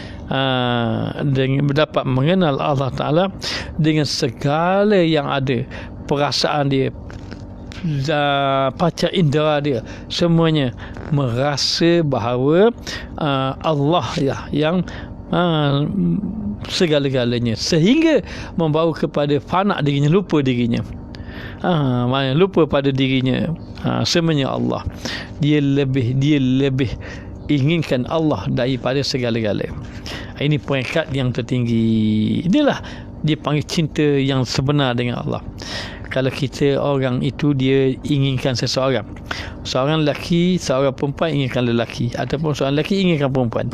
dapat mengenal Allah Ta'ala dengan segala yang ada, perasaan dia, panca indera dia, semuanya merasa bahawa Allah yang segala-galanya, sehingga membawa kepada fana dirinya, lupa dirinya. Lupa pada dirinya, semuanya Allah. Dia lebih inginkan Allah daripada segala-galanya. Ini peringkat yang tertinggi. Inilah dia panggil cinta yang sebenar dengan Allah. Kalau kita orang itu dia inginkan seseorang, seorang lelaki, seorang perempuan inginkan lelaki, ataupun seorang lelaki inginkan perempuan.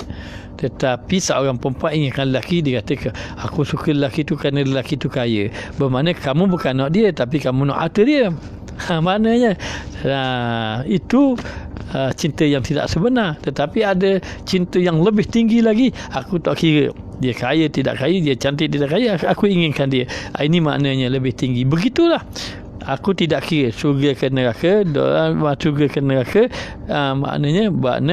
Tetapi seorang perempuan inginkan lelaki, dia kata, aku suka lelaki tu kerana lelaki tu kaya. Bermakna kamu bukan nak dia, tapi kamu nak harta dia. Maknanya itu cinta yang tidak sebenar. Tetapi ada cinta yang lebih tinggi lagi. Aku tak kira dia kaya tidak kaya, dia cantik tidak kaya, aku inginkan dia. Ini maknanya lebih tinggi. Begitulah. Aku tidak kira syurga ke neraka, syurga ke neraka, maknanya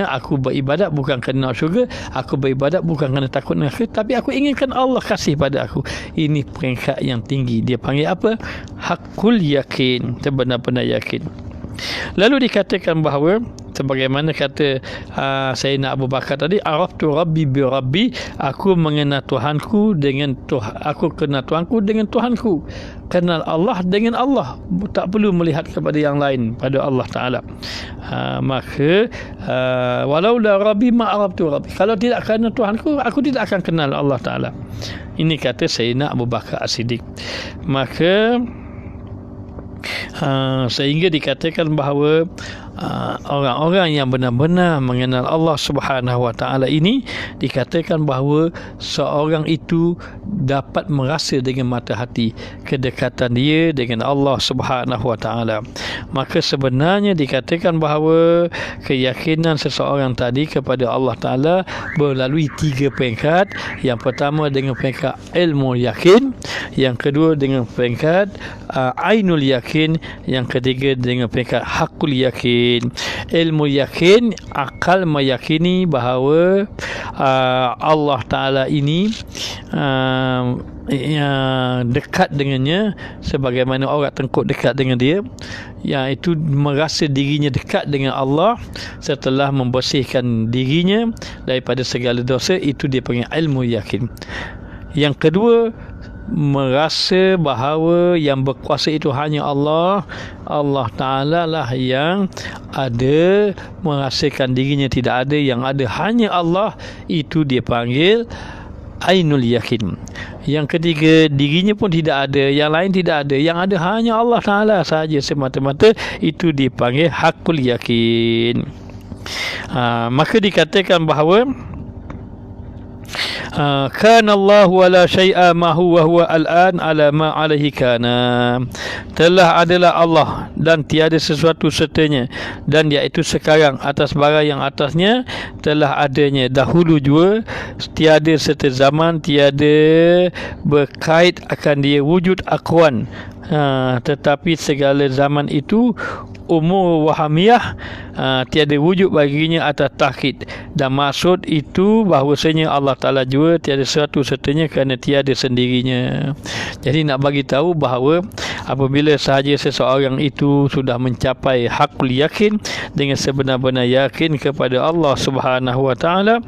aku beribadat bukan kerana syurga, aku beribadat bukan kerana takut neraka, tapi aku inginkan Allah kasih pada aku. Ini peringkat yang tinggi. Dia panggil apa? Hakul yakin, sebenar-benar yakin. Lalu dikatakan bahawa sebagaimana kata Sayyidina Abu Bakar tadi, araftu rabbi bi rabbi, aku mengenal Tuhanku dengan aku kenal Tuhanku dengan Tuhanku. Kenal Allah dengan Allah, tak perlu melihat kepada yang lain, pada Allah Taala. Maka walau la rabbi ma araftu rabbi, kalau tidak kerana Tuhanku, aku tidak akan kenal Allah Taala. Ini kata Sayyidina Abu Bakar As-Siddiq. Maka sehingga dikatakan bahawa orang-orang yang benar-benar mengenal Allah Subhanahu Wa Taala ini, dikatakan bahawa seorang itu dapat merasa dengan mata hati kedekatan dia dengan Allah Subhanahu Wa Taala. Maka sebenarnya dikatakan bahawa keyakinan seseorang tadi kepada Allah Taala melalui 3 peringkat. Yang pertama dengan peringkat ilmu yakin, yang kedua dengan peringkat ainul yakin, yang ketiga dengan peringkat hakul yakin. Ilmu yakin, akal meyakini bahawa Allah Ta'ala ini dekat dengannya, sebagaimana orang tengkuk dekat dengan dia, iaitu merasa dirinya dekat dengan Allah setelah membersihkan dirinya daripada segala dosa. Itu dia panggil ilmu yakin. Yang kedua, merasa bahawa yang berkuasa itu hanya Allah. Allah Ta'ala lah yang ada, merasakan dirinya tidak ada, yang ada hanya Allah. Itu dia panggil ainul yakin. Yang ketiga, dirinya pun tidak ada, yang lain tidak ada, yang ada hanya Allah Ta'ala sahaja semata-mata. Itu dipanggil hakul yakin. Maka dikatakan bahawa kana Allah wala syai'a ma huwa huwa al-an ala ma alaihi kana. Telah adalah Allah dan tiada sesuatu sertanya, dan iaitu sekarang atas barang yang atasnya telah adanya dahulu juga, tiada serta zaman, tiada berkait akan dia wujud akwan. Tetapi segala zaman itu umur wahamiyah, tiada wujud baginya atas takhid. Dan maksud itu bahawasanya Allah Ta'ala juga tiada sesuatu sertanya kerana tiada sendirinya. Jadi nak bagi tahu bahawa apabila sahaja seseorang itu sudah mencapai hakul yakin, dengan sebenar-benar yakin kepada Allah Subhanahu Wa Ta'ala,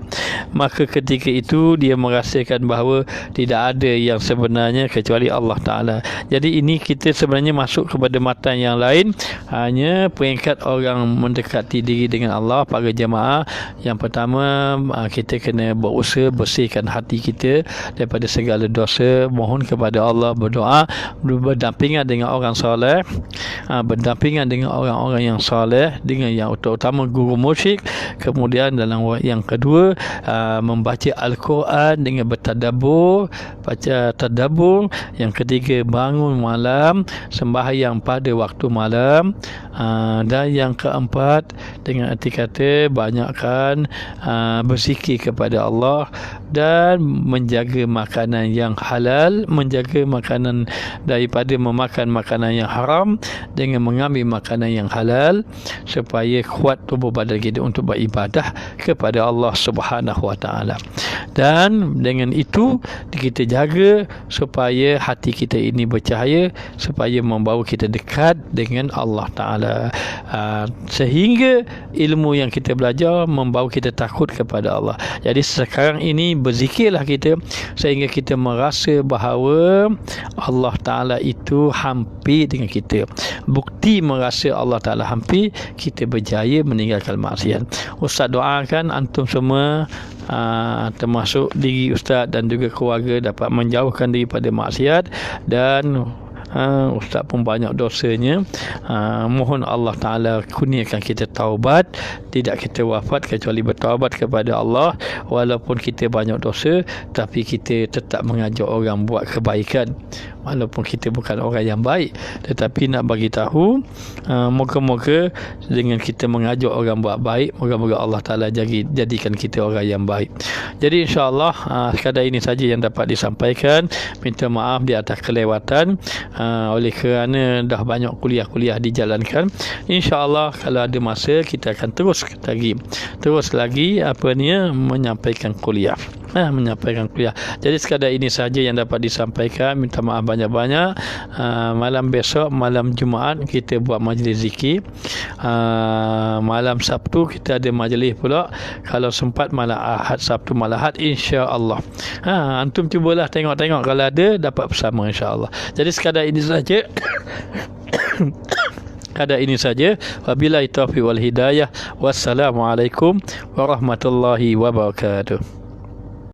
maka ketika itu dia merasakan bahawa tidak ada yang sebenarnya kecuali Allah Ta'ala. Jadi ini kita sebenarnya masuk kepada matan yang lain, hanya peringkat orang mendekati diri dengan Allah. Para jemaah, yang pertama kita kena berusaha bersihkan hati kita daripada segala dosa, mohon kepada Allah, berdoa, berdampingan dengan orang soleh, berdampingan dengan orang-orang yang soleh, dengan yang utama guru musyrik. Kemudian dalam yang kedua, membaca Al-Quran dengan bertadabbur, baca tadabbur. Yang ketiga, bangun malam, sembahyang pada waktu malam. Dan yang keempat, dengan arti kata banyakkan berzikir kepada Allah dan menjaga makanan yang halal, menjaga makanan daripada memakan makanan yang haram, dengan mengambil makanan yang halal, supaya kuat tubuh badan kita untuk beribadah kepada Allah Subhanahu wa taala. Dan dengan itu kita jaga supaya hati kita ini bercahaya, supaya membawa kita dekat dengan Allah Taala, sehingga ilmu yang kita belajar membawa kita takut kepada Allah. Jadi sekarang ini berzikirlah kita sehingga kita merasa bahawa Allah Taala itu hampir dengan kita. Bukti merasa Allah Taala hampir, kita berjaya meninggalkan maksiat. Ustaz doakan antum semua, termasuk diri Ustaz dan juga keluarga, dapat menjauhkan diri pada maksiat. Dan Ustaz pun banyak dosanya. Mohon Allah Ta'ala kurniakan kita taubat. Tidak kita wafat kecuali bertaubat kepada Allah. Walaupun kita banyak dosa, tapi kita tetap mengajak orang buat kebaikan, walaupun kita bukan orang yang baik. Tetapi nak bagi tahu, moga-moga dengan kita mengajak orang buat baik, moga-moga Allah Ta'ala jadikan kita orang yang baik. Jadi insyaAllah sekadar ini saja yang dapat disampaikan. Minta maaf di atas kelewatan, oleh kerana dah banyak kuliah-kuliah dijalankan. InsyaAllah kalau ada masa kita akan terus lagi menyampaikan kuliah. Jadi sekadar ini saja yang dapat disampaikan. Minta maaf banyak-banyak. Malam besok, malam Jumaat, kita buat majlis zikir. Malam Sabtu kita ada majlis pula. Kalau sempat malam Ahad, Sabtu malam Ahad, insya-Allah. Antum cubalah tengok-tengok, kalau ada dapat bersama insya-Allah. Jadi sekadar ini saja. Wabillahi taufiq wal hidayah. Wassalamualaikum warahmatullahi wabarakatuh.